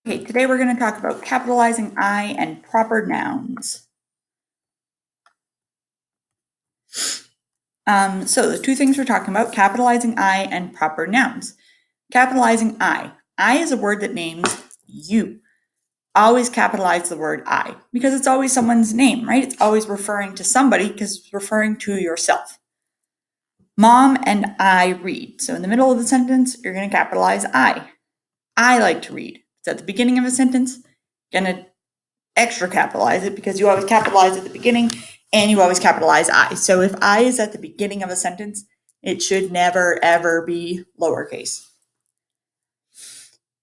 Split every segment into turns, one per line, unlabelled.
Okay, today we're going to talk about capitalizing I and proper nouns. So the two things we're talking about, capitalizing I and proper nouns. Capitalizing I. I is a word that names you. Always capitalize the word I because it's always someone's name, right? It's always referring to somebody because it's referring to yourself. Mom and I read. So in the middle of the sentence, you're going to capitalize I. I like to read. It's at the beginning of a sentence. Going to extra capitalize it because you always capitalize at the beginning and you always capitalize I. So if I is at the beginning of a sentence, it should never ever be lowercase.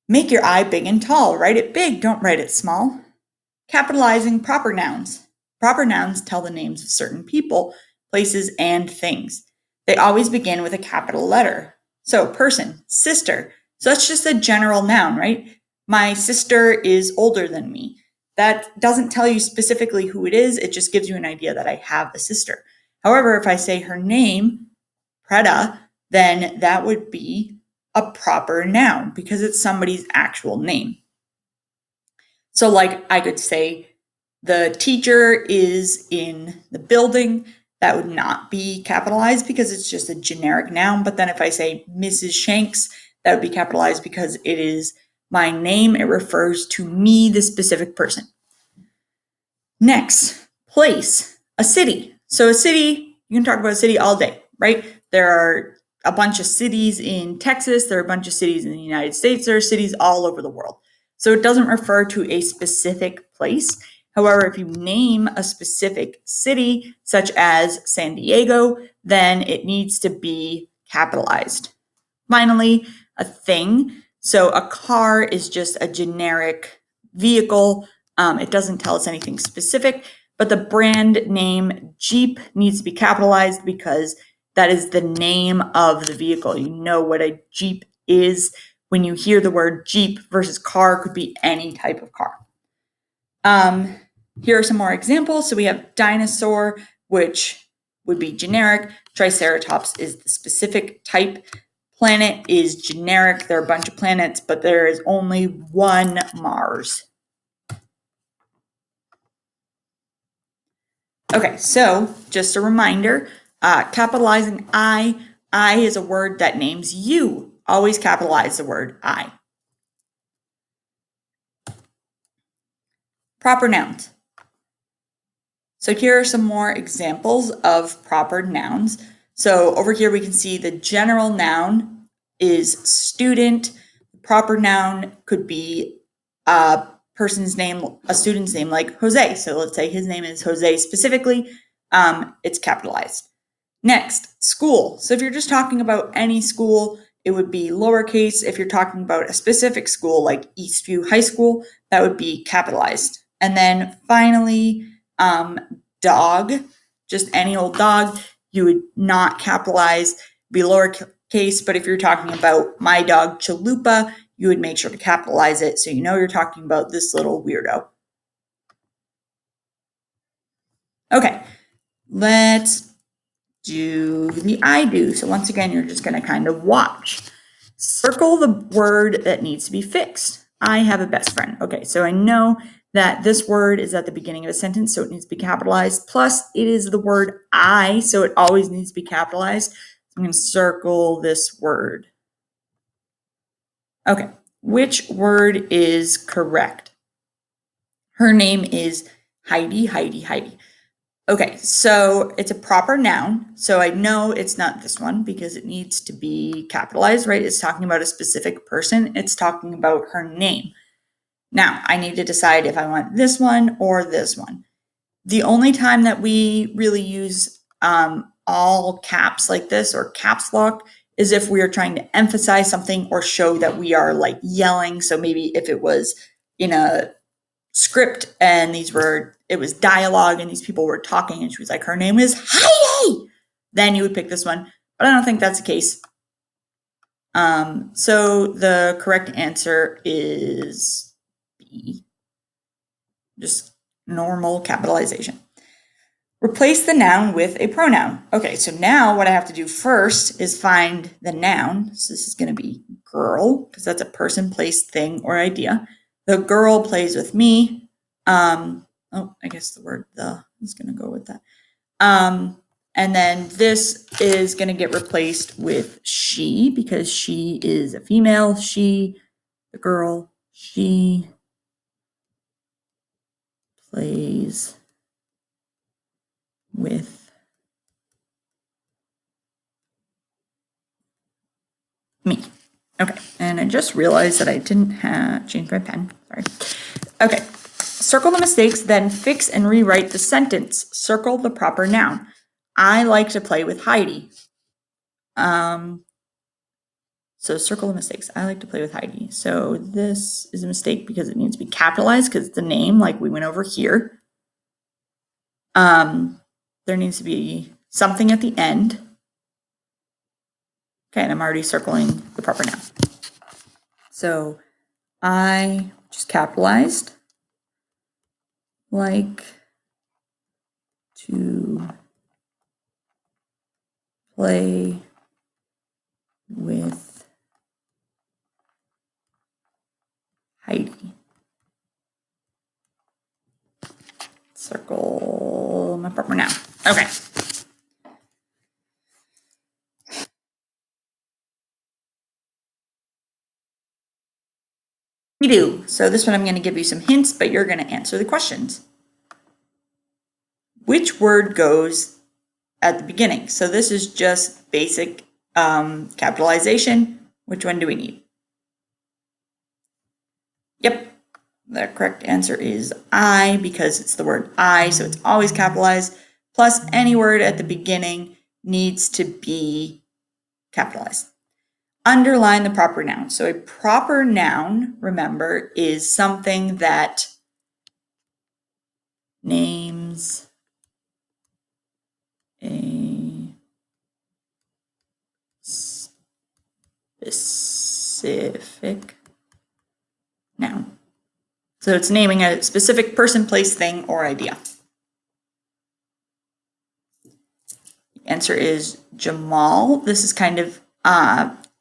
Make your I big and tall. Write it big, don't write it small. Capitalizing proper nouns. Proper nouns tell the names of certain people, places, and things. They always begin with a capital letter. So person, sister. So that's just a general noun, right? My sister is older than me. That doesn't tell you specifically who it is. It just gives you an idea that I have a sister. However, if I say her name, Preda, then that would be a proper noun because it's somebody's actual name. So like I could say the teacher is in the building. That would not be capitalized because it's just a generic noun. But then if I say Mrs. Shanks, that would be capitalized because it is my name. It refers to me, the specific person. Next, place, a city. So a city, you can talk about a city all day, right? There are a bunch of cities in Texas. There are a bunch of cities in the United States. There are cities all over the world. So it doesn't refer to a specific place. However, if you name a specific city, such as San Diego, then it needs to be capitalized. Finally, a thing. So a car is just a generic vehicle. It doesn't tell us anything specific, but the brand name Jeep needs to be capitalized because that is the name of the vehicle. You know what a Jeep is. When you hear the word Jeep versus car, could be any type of car. Here are some more examples. So we have dinosaur, which would be generic. Triceratops is the specific type. Planet is generic. There are a bunch of planets, but there is only one Mars. Okay, so just a reminder, capitalizing I is a word that names you. Always capitalize the word I. Proper nouns. So here are some more examples of proper nouns. So over here we can see the general noun is student. Proper noun could be a person's name, a student's name, like Jose. So let's say his name is Jose specifically. It's capitalized. Next, school. So if you're just talking about any school, it would be lowercase. If you're talking about a specific school like Eastview High School, that would be capitalized. And then finally, dog, just any old dog, you would not capitalize, be lowercase. But if you're talking about my dog Chalupa, you would make sure to capitalize it so you know you're talking about this little weirdo. Okay, let's do the I do. So once again, you're just going to kind of watch. Circle the word that needs to be fixed. I have a best friend. Okay, so I know that this word is at the beginning of a sentence, so it needs to be capitalized. Plus, it is the word I, so it always needs to be capitalized. So I'm going to circle this word. Okay, which word is correct? Her name is Heidi, Heidi, Heidi. Okay, so it's a proper noun. So I know it's not this one because it needs to be capitalized, right? It's talking about a specific person. It's talking about her name. Now, I need to decide if I want this one or this one. The only time that we really use all caps like this or caps lock is if we are trying to emphasize something or show that we are like yelling. So maybe if it was in a script and it was dialogue and these people were talking and she was like, her name is Heidi, then you would pick this one. But I don't think that's the case. So the correct answer is B, just normal capitalization. Replace the noun with a pronoun. Okay, so now what I have to do first is find the noun. So this is going to be girl because that's a person, place, thing, or idea. The girl plays with me. I guess the word the is going to go with that. And then this is going to get replaced with she because she is a female. She, the girl, she plays with me. Okay, and I just realized that I didn't change my pen. Sorry. Okay, circle the mistakes, then fix and rewrite the sentence. Circle the proper noun. I like to play with Heidi. So circle the mistakes. I like to play with Heidi. So this is a mistake because it needs to be capitalized because it's the name like we went over here. There needs to be something at the end. Okay, and I'm already circling the proper noun. So I just capitalized, like to play with Heidi. Circle my proper noun. Okay. We do. So this one I'm going to give you some hints, but you're going to answer the questions. Which word goes at the beginning? So this is just basic capitalization. Which one do we need? Yep, the correct answer is I because it's the word I, so it's always capitalized. Plus any word at the beginning needs to be capitalized. Underline the proper noun. So a proper noun, remember, is something that names a specific noun. So it's naming a specific person, place, thing, or idea. The answer is Jamal. This is kind of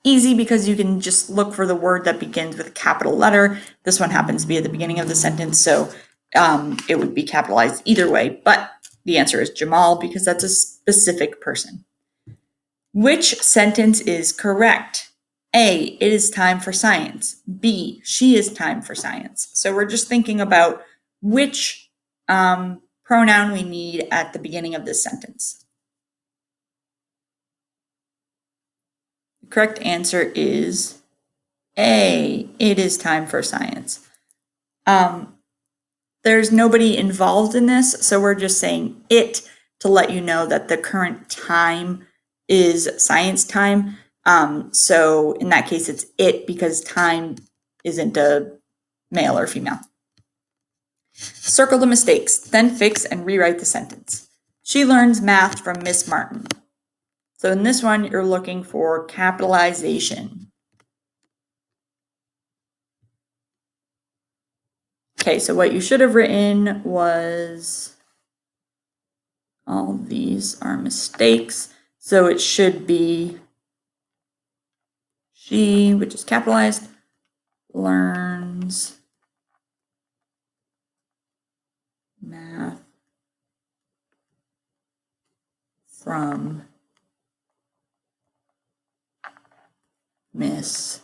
easy because you can just look for the word that begins with a capital letter. This one happens to be at the beginning of the sentence, so it would be capitalized either way, but the answer is Jamal because that's a specific person. Which sentence is correct? A, it is time for science. B, she is time for science. So we're just thinking about which pronoun we need at the beginning of this sentence. The correct answer is A, it is time for science. There's nobody involved in this, so we're just saying it to let you know that the current time is science time. So in that case, it's it because time isn't a male or female. Circle the mistakes, then fix and rewrite the sentence. She learns math from Miss Martin. So in this one, you're looking for capitalization. Okay, so what you should have written was, all these are mistakes. So it should be she, which is capitalized, learns math from Miss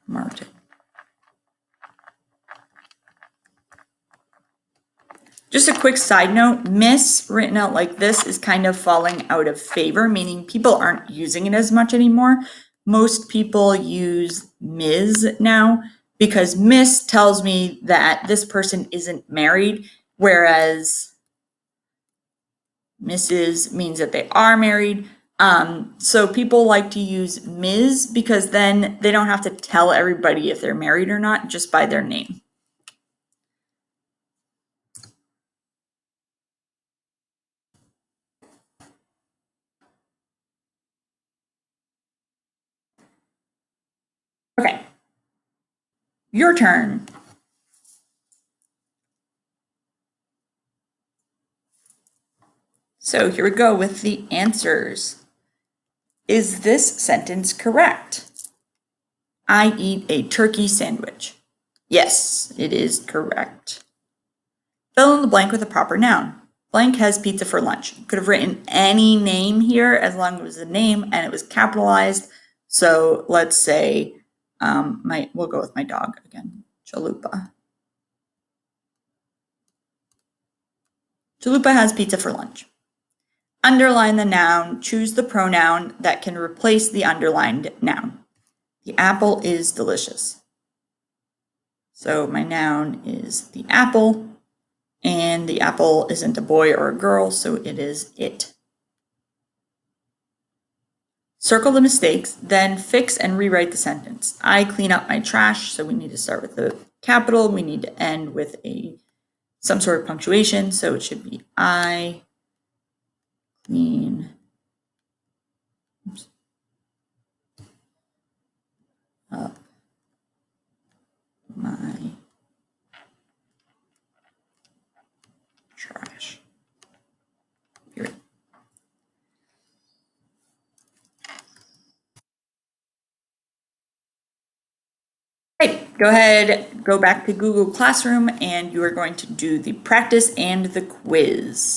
Martin. Just a quick side note, Miss written out like this is kind of falling out of favor, meaning people aren't using it as much anymore. Most people use Ms. now because Miss tells me that this person isn't married, whereas Mrs. means that they are married. So people like to use Ms. because then they don't have to tell everybody if they're married or not just by their name. Okay, your turn. So here we go with the answers. Is this sentence correct? I eat a turkey sandwich. Yes, it is correct. Fill in the blank with a proper noun. Blank has pizza for lunch. You could have written any name here as long as it was a name and it was capitalized. So let's say we'll go with my dog again, Chalupa. Chalupa has pizza for lunch. Underline the noun, choose the pronoun that can replace the underlined noun. The apple is delicious. So my noun is the apple, and the apple isn't a boy or a girl, so it is it. Circle the mistakes, then fix and rewrite the sentence. I clean up my trash, so we need to start with the capital. We need to end with some sort of punctuation, so it should be I clean up my trash. Period. Okay, go ahead, go back to Google Classroom, and you are going to do the practice and the quiz.